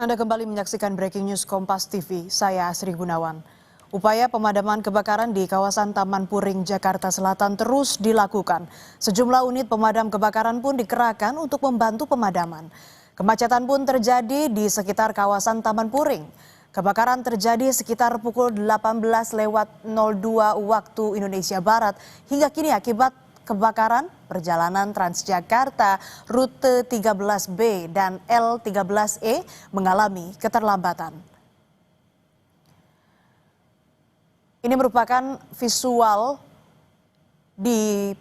Anda kembali menyaksikan Breaking News Kompas TV, saya Asri Gunawan. Upaya pemadaman kebakaran di kawasan Taman Puring, Jakarta Selatan terus dilakukan. Sejumlah unit pemadam kebakaran pun dikerahkan untuk membantu pemadaman. Kemacetan pun terjadi di sekitar kawasan Taman Puring. Kebakaran terjadi sekitar pukul 18:02 waktu Indonesia Barat. Hingga kini akibat kebakaran, perjalanan Transjakarta rute 13B dan L13E mengalami keterlambatan. Ini merupakan visual di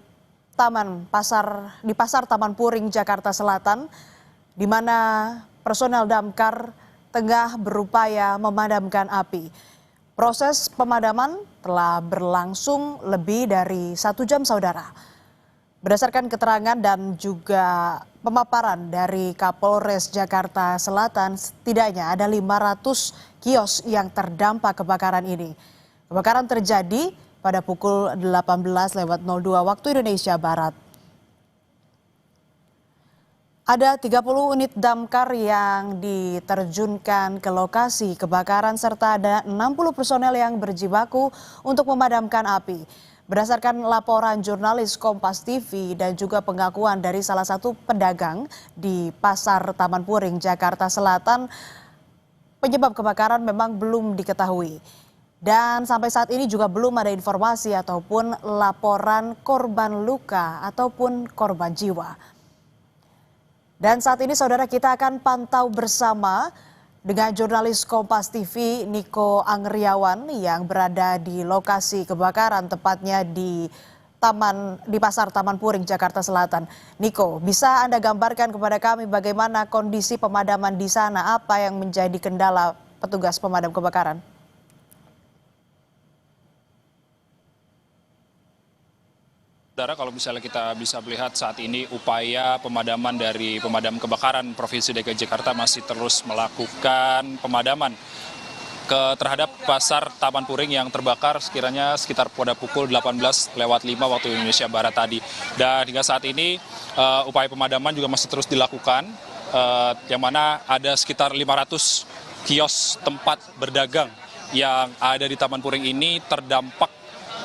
pasar Taman Puring, Jakarta Selatan, di mana personel damkar tengah berupaya memadamkan api. Proses pemadaman telah berlangsung lebih dari 1 jam, saudara. Berdasarkan keterangan dan juga pemaparan dari Kapolres Jakarta Selatan, setidaknya ada 500 kios yang terdampak kebakaran ini. Kebakaran terjadi pada pukul 18:02 waktu Indonesia Barat. Ada 30 unit damkar yang diterjunkan ke lokasi kebakaran serta ada 60 personel yang berjibaku untuk memadamkan api. Berdasarkan laporan jurnalis Kompas TV dan juga pengakuan dari salah satu pedagang di Pasar Taman Puring, Jakarta Selatan, penyebab kebakaran memang belum diketahui. Dan sampai saat ini juga belum ada informasi ataupun laporan korban luka ataupun korban jiwa. Dan saat ini saudara, kita akan pantau bersama dengan jurnalis Kompas TV Niko Angriawan yang berada di lokasi kebakaran, tepatnya di Pasar Taman Puring, Jakarta Selatan. Niko, bisa Anda gambarkan kepada kami bagaimana kondisi pemadaman di sana? Apa yang menjadi kendala petugas pemadam kebakaran? Saudara, kalau misalnya kita bisa melihat saat ini upaya pemadaman dari pemadam kebakaran Provinsi DKI Jakarta masih terus melakukan pemadaman terhadap pasar Taman Puring yang terbakar sekitar pada pukul 18:05 waktu Indonesia Barat tadi. Dan hingga saat ini upaya pemadaman juga masih terus dilakukan, yang mana ada sekitar 500 kios tempat berdagang yang ada di Taman Puring ini terdampak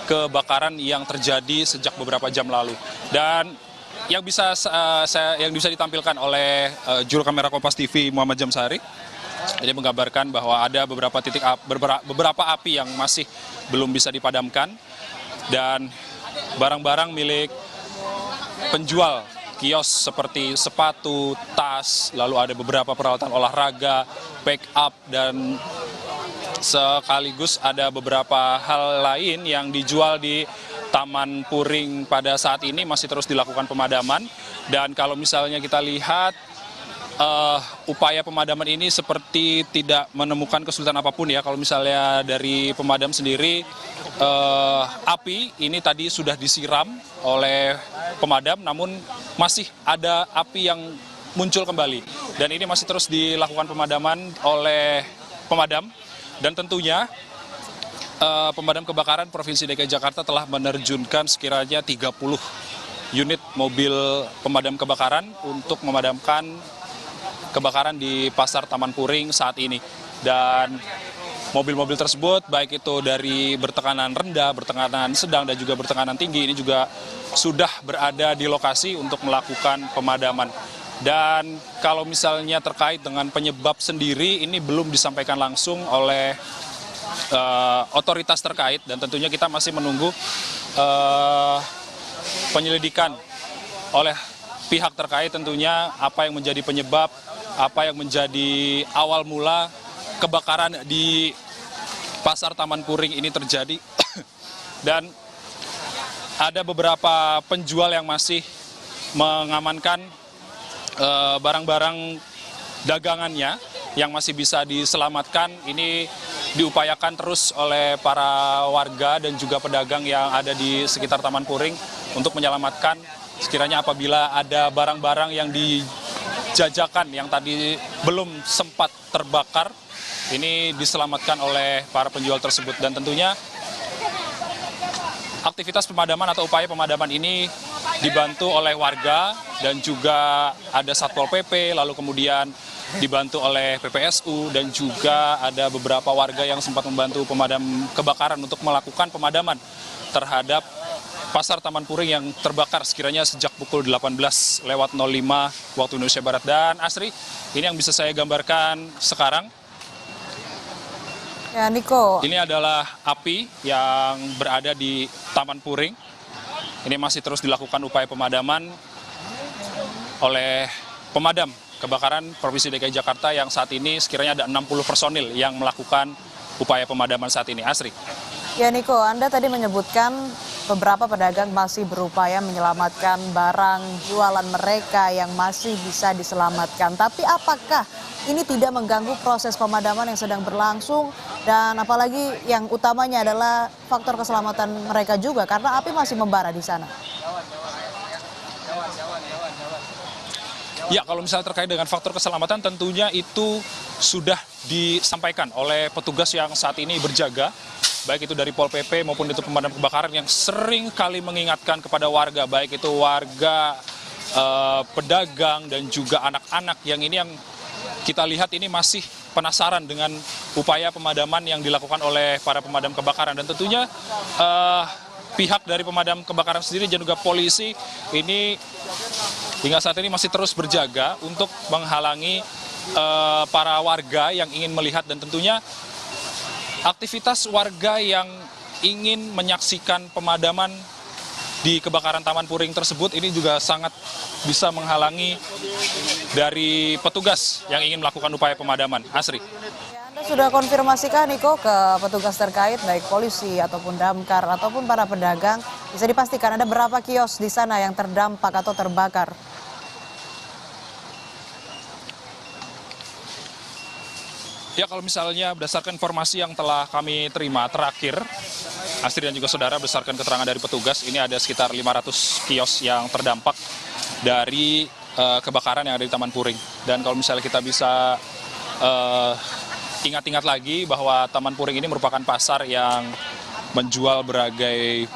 kebakaran yang terjadi sejak beberapa jam lalu. Dan yang bisa ditampilkan oleh juru kamera Kompas TV Muhammad Jamsari, ini menggambarkan bahwa ada beberapa api yang masih belum bisa dipadamkan, dan barang-barang milik penjual kios seperti sepatu, tas, lalu ada beberapa peralatan olahraga, pick up, dan sekaligus ada beberapa hal lain yang dijual di Taman Puring pada saat ini masih terus dilakukan pemadaman. Dan kalau misalnya kita lihat upaya pemadaman ini seperti tidak menemukan kesulitan apapun ya. Kalau misalnya dari pemadam sendiri, api ini tadi sudah disiram oleh pemadam, namun masih ada api yang muncul kembali. Dan ini masih terus dilakukan pemadaman oleh pemadam. Dan tentunya pemadam kebakaran Provinsi DKI Jakarta telah menerjunkan sekiranya 30 unit mobil pemadam kebakaran untuk memadamkan kebakaran di Pasar Taman Puring saat ini. Dan mobil-mobil tersebut baik itu dari bertekanan rendah, bertekanan sedang, dan juga bertekanan tinggi ini juga sudah berada di lokasi untuk melakukan pemadaman. Dan kalau misalnya terkait dengan penyebab sendiri, ini belum disampaikan langsung oleh otoritas terkait, dan tentunya kita masih menunggu penyelidikan oleh pihak terkait, tentunya apa yang menjadi penyebab, apa yang menjadi awal mula kebakaran di Pasar Taman Puring ini terjadi. Dan ada beberapa penjual yang masih mengamankan barang-barang dagangannya yang masih bisa diselamatkan. Ini diupayakan terus oleh para warga dan juga pedagang yang ada di sekitar Taman Puring untuk menyelamatkan sekiranya apabila ada barang-barang yang dijajakan yang tadi belum sempat terbakar, ini diselamatkan oleh para penjual tersebut. Dan tentunya aktivitas pemadaman atau upaya pemadaman ini dibantu oleh warga dan juga ada Satpol PP, lalu kemudian dibantu oleh PPSU dan juga ada beberapa warga yang sempat membantu pemadam kebakaran untuk melakukan pemadaman terhadap Pasar Taman Puring yang terbakar sekiranya sejak pukul 18.05 waktu Indonesia Barat. Dan Asri, ini yang bisa saya gambarkan sekarang. Ya, Niko. Ini adalah api yang berada di Taman Puring. Ini masih terus dilakukan upaya pemadaman oleh pemadam kebakaran Provinsi DKI Jakarta yang saat ini sekiranya ada 60 personil yang melakukan upaya pemadaman saat ini. Asri. Ya, Niko, Anda tadi menyebutkan beberapa pedagang masih berupaya menyelamatkan barang jualan mereka yang masih bisa diselamatkan. Tapi apakah ini tidak mengganggu proses pemadaman yang sedang berlangsung? Dan apalagi yang utamanya adalah faktor keselamatan mereka juga karena api masih membara di sana. Ya, kalau misalnya terkait dengan faktor keselamatan tentunya itu sudah disampaikan oleh petugas yang saat ini berjaga, baik itu dari Pol PP maupun itu pemadam kebakaran yang sering kali mengingatkan kepada warga, baik itu warga, pedagang dan juga anak-anak yang ini yang kita lihat ini masih penasaran dengan upaya pemadaman yang dilakukan oleh para pemadam kebakaran. Dan tentunya pihak dari pemadam kebakaran sendiri dan juga polisi ini hingga saat ini masih terus berjaga untuk menghalangi para warga yang ingin melihat dan tentunya aktivitas warga yang ingin menyaksikan pemadaman di kebakaran Taman Puring tersebut ini juga sangat bisa menghalangi dari petugas yang ingin melakukan upaya pemadaman. Asri. Ya, Anda sudah konfirmasikan, Niko, ke petugas terkait baik polisi ataupun damkar ataupun para pedagang. Bisa dipastikan ada berapa kios di sana yang terdampak atau terbakar? Ya, kalau misalnya berdasarkan informasi yang telah kami terima terakhir, Astri dan juga saudara, berdasarkan keterangan dari petugas, ini ada sekitar 500 kios yang terdampak dari kebakaran yang ada di Taman Puring. Dan kalau misalnya kita bisa ingat-ingat lagi bahwa Taman Puring ini merupakan pasar yang menjual berbagai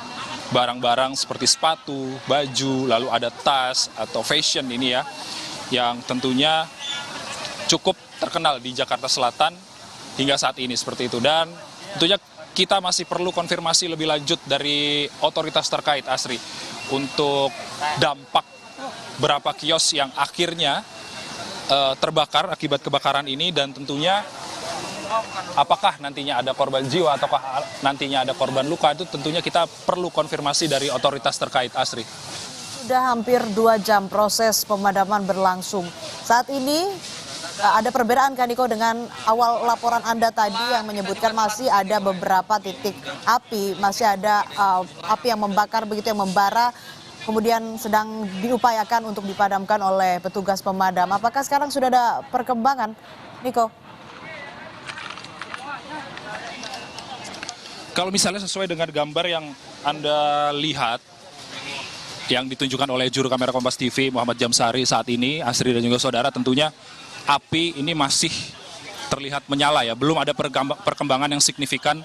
barang-barang seperti sepatu, baju, lalu ada tas atau fashion ini ya, yang tentunya cukup terkenal di Jakarta Selatan hingga saat ini seperti itu. Dan tentunya kita masih perlu konfirmasi lebih lanjut dari otoritas terkait, Asri, untuk dampak berapa kios yang akhirnya terbakar akibat kebakaran ini dan tentunya apakah nantinya ada korban jiwa ataukah nantinya ada korban luka, itu tentunya kita perlu konfirmasi dari otoritas terkait, Asri. Sudah hampir 2 jam proses pemadaman berlangsung. Saat ini ada perbedaan kan, Niko, dengan awal laporan Anda tadi yang menyebutkan masih ada beberapa titik api, masih ada api yang membakar begitu, yang membara, kemudian sedang diupayakan untuk dipadamkan oleh petugas pemadam. Apakah sekarang sudah ada perkembangan, Niko? Kalau misalnya sesuai dengan gambar yang Anda lihat, yang ditunjukkan oleh juru kamera Kompas TV Muhammad Jamsari saat ini, Asri dan juga saudara, tentunya api ini masih terlihat menyala ya. Belum ada perkembangan yang signifikan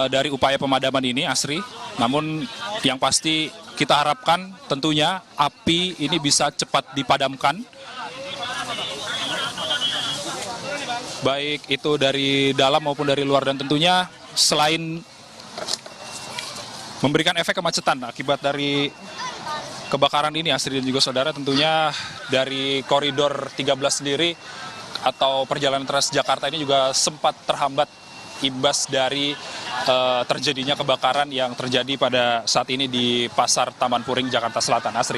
dari upaya pemadaman ini, Asri. Namun yang pasti kita harapkan tentunya api ini bisa cepat dipadamkan. Baik itu dari dalam maupun dari luar, dan tentunya selain memberikan efek kemacetan akibat dari kebakaran ini, Asri dan juga saudara, tentunya dari koridor 13 sendiri atau perjalanan Transjakarta ini juga sempat terhambat imbas dari terjadinya kebakaran yang terjadi pada saat ini di Pasar Taman Puring, Jakarta Selatan. Asri.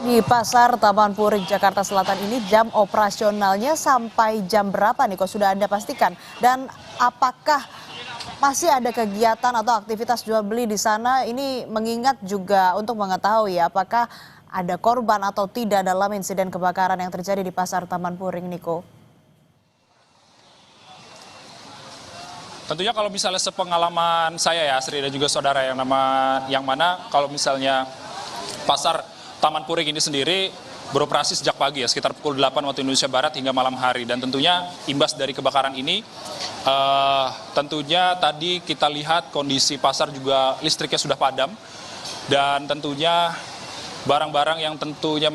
Di Pasar Taman Puring, Jakarta Selatan ini jam operasionalnya sampai jam berapa, Niko? Sudah Anda pastikan? Dan apakah masih ada kegiatan atau aktivitas jual beli di sana? Ini mengingat juga untuk mengetahui apakah ada korban atau tidak dalam insiden kebakaran yang terjadi di Pasar Taman Puring, Niko. Tentunya kalau misalnya sepengalaman saya ya, Asri dan juga saudara, yang mana kalau misalnya Pasar Taman Puring ini sendiri beroperasi sejak pagi ya, sekitar pukul 8 waktu Indonesia Barat hingga malam hari. Dan tentunya imbas dari kebakaran ini, tentunya tadi kita lihat kondisi pasar juga listriknya sudah padam. dan tentunya barang-barang yang tentunya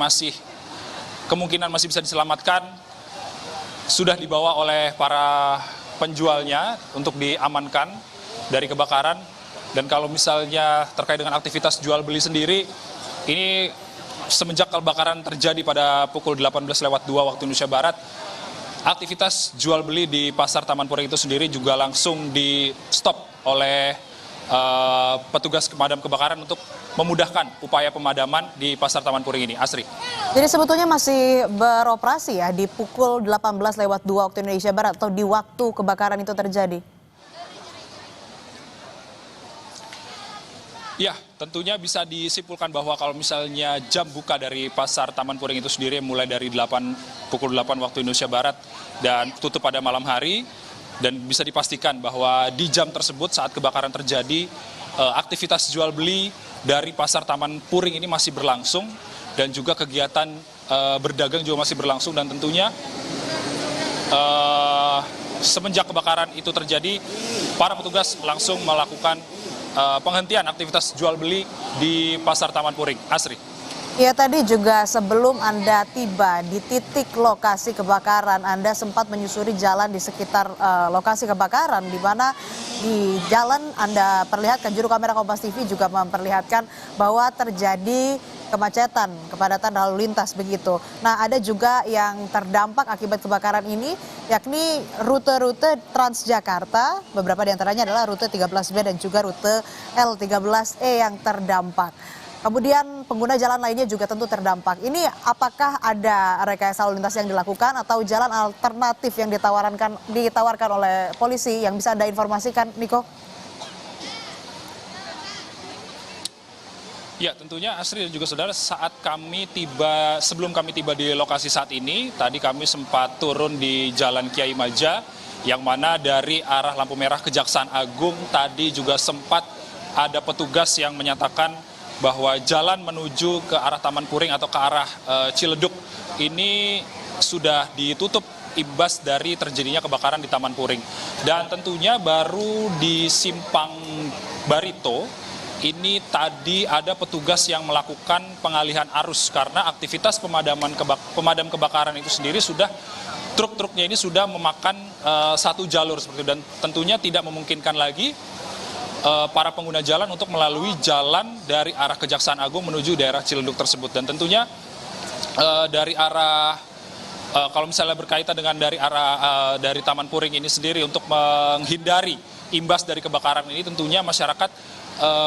kemungkinan masih bisa diselamatkan sudah dibawa oleh para penjualnya untuk diamankan dari kebakaran. Dan kalau misalnya terkait dengan aktivitas jual beli sendiri, ini semenjak kebakaran terjadi pada pukul 18.02 waktu Indonesia Barat, aktivitas jual beli di Pasar Taman Puring itu sendiri juga langsung di stop oleh petugas pemadam kebakaran untuk memudahkan upaya pemadaman di Pasar Taman Puring ini. Asri. Jadi sebetulnya masih beroperasi ya di pukul 18.02 waktu Indonesia Barat atau di waktu kebakaran itu terjadi? Ya, tentunya bisa disimpulkan bahwa kalau misalnya jam buka dari Pasar Taman Puring itu sendiri mulai dari pukul 8 waktu Indonesia Barat dan tutup pada malam hari, dan bisa dipastikan bahwa di jam tersebut saat kebakaran terjadi, aktivitas jual beli dari Pasar Taman Puring ini masih berlangsung, dan juga kegiatan berdagang juga masih berlangsung. Dan tentunya semenjak kebakaran itu terjadi, para petugas langsung melakukan penghentian aktivitas jual beli di Pasar Taman Puring. Asri. Ya, tadi juga sebelum Anda tiba di titik lokasi kebakaran, Anda sempat menyusuri jalan di sekitar lokasi kebakaran, di mana di jalan Anda perlihatkan, juru kamera Kompas TV juga memperlihatkan bahwa terjadi kemacetan, kepadatan lalu lintas begitu. Nah, ada juga yang terdampak akibat kebakaran ini, yakni rute-rute Transjakarta, beberapa di antaranya adalah rute 13B dan juga rute L13E yang terdampak. Kemudian pengguna jalan lainnya juga tentu terdampak. Ini apakah ada rekayasa lalu lintas yang dilakukan atau jalan alternatif yang ditawarkan oleh polisi yang bisa Anda informasikan, Niko? Ya, tentunya Asri dan juga saudara, sebelum kami tiba di lokasi saat ini, tadi kami sempat turun di Jalan Kiai Maja, yang mana dari arah lampu merah Kejaksaan Agung tadi juga sempat ada petugas yang menyatakan bahwa jalan menuju ke arah Taman Puring atau ke arah Ciledug ini sudah ditutup imbas dari terjadinya kebakaran di Taman Puring. Dan tentunya baru di Simpang Barito ini tadi ada petugas yang melakukan pengalihan arus karena aktivitas pemadam kebakaran itu sendiri sudah truk-truknya ini sudah memakan satu jalur seperti itu, dan tentunya tidak memungkinkan lagi para pengguna jalan untuk melalui jalan dari arah Kejaksaan Agung menuju daerah Ciledug tersebut. Dan tentunya dari arah kalau misalnya berkaitan dengan dari Taman Puring ini sendiri, untuk menghindari imbas dari kebakaran ini, tentunya masyarakat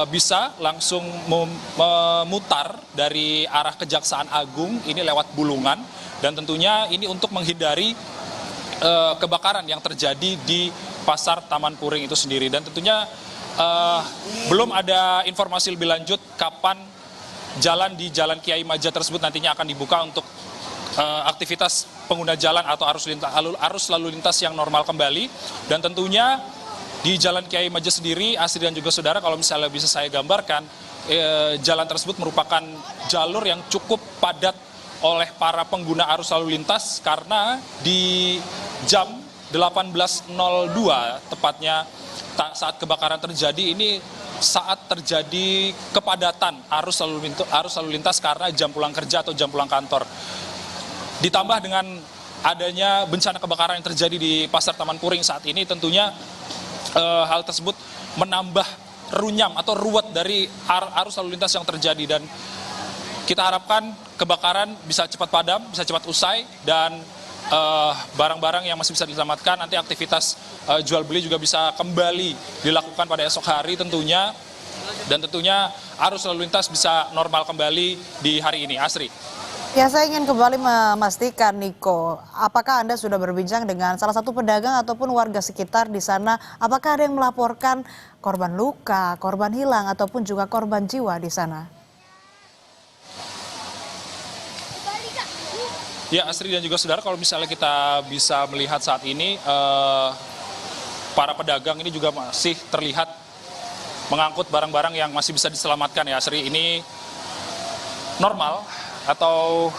bisa langsung memutar dari arah Kejaksaan Agung ini lewat Bulungan, dan tentunya ini untuk menghindari kebakaran yang terjadi di Pasar Taman Puring itu sendiri. Dan tentunya belum ada informasi lebih lanjut kapan jalan di Jalan Kiai Maja tersebut nantinya akan dibuka untuk aktivitas pengguna jalan atau arus lalu lintas yang normal kembali. Dan tentunya di Jalan Kiai Maja sendiri, Asri dan juga saudara, kalau misalnya bisa saya gambarkan, jalan tersebut merupakan jalur yang cukup padat oleh para pengguna arus lalu lintas, karena di jam 18.02 tepatnya saat kebakaran terjadi ini, saat terjadi kepadatan arus lalu lintas karena jam pulang kerja atau jam pulang kantor. Ditambah dengan adanya bencana kebakaran yang terjadi di Pasar Taman Puring saat ini, tentunya hal tersebut menambah runyam atau ruwet dari arus lalu lintas yang terjadi, dan kita harapkan kebakaran bisa cepat padam, bisa cepat usai, dan barang-barang yang masih bisa diselamatkan, nanti aktivitas jual beli juga bisa kembali dilakukan pada esok hari tentunya, dan tentunya arus lalu lintas bisa normal kembali di hari ini. Asri. Ya, saya ingin kembali memastikan, Niko, apakah Anda sudah berbincang dengan salah satu pedagang ataupun warga sekitar di sana? Apakah ada yang melaporkan korban luka, korban hilang, ataupun juga korban jiwa di sana? Ya, Asri dan juga saudara, kalau misalnya kita bisa melihat saat ini, para pedagang ini juga masih terlihat mengangkut barang-barang yang masih bisa diselamatkan ya, Asri. Ini normal atau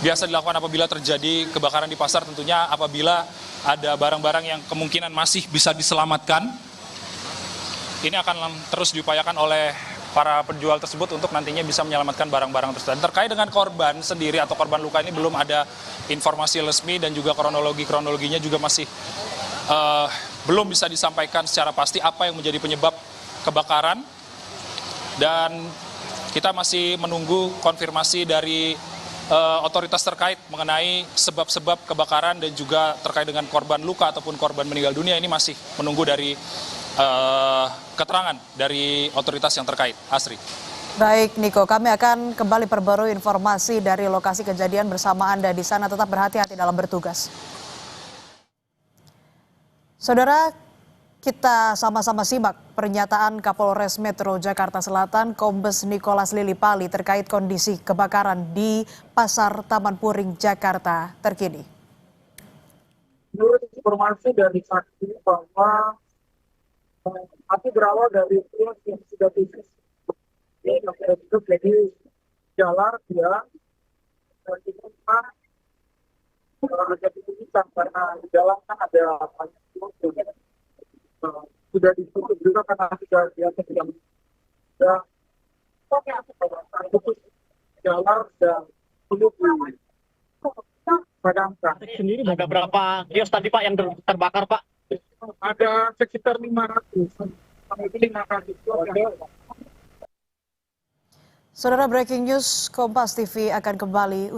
biasa dilakukan apabila terjadi kebakaran di pasar, tentunya apabila ada barang-barang yang kemungkinan masih bisa diselamatkan, ini akan terus diupayakan oleh para penjual tersebut untuk nantinya bisa menyelamatkan barang-barang tersebut. Dan terkait dengan korban sendiri atau korban luka ini belum ada informasi resmi dan juga kronologinya juga masih belum bisa disampaikan secara pasti apa yang menjadi penyebab kebakaran. Dan kita masih menunggu konfirmasi dari otoritas terkait mengenai sebab-sebab kebakaran dan juga terkait dengan korban luka ataupun korban meninggal dunia. Ini masih menunggu dari keterangan dari otoritas yang terkait. Asri. Baik, Niko, kami akan kembali perbarui informasi dari lokasi kejadian bersama Anda di sana. Tetap berhati-hati dalam bertugas. Saudara, kita sama-sama simak pernyataan Kapolres Metro Jakarta Selatan, Kombes Nicholas Lilipali terkait kondisi kebakaran di Pasar Taman Puring, Jakarta terkini. Menurut informasi dari saksi bahwa api berawal dari kios yang sudah bisnis. Jadi jalan dia jadi kesulitan karena di dalam kan ada banyak kios sudah ditutup juga karena sudah biasa tidak putus jalan dan sulit dipadamkan. Sendiri ada berapa kios tadi Pak yang terbakar Pak? Ada sekitar 500. Sampai 500 kios yang Saudara, breaking news, Kompas TV akan kembali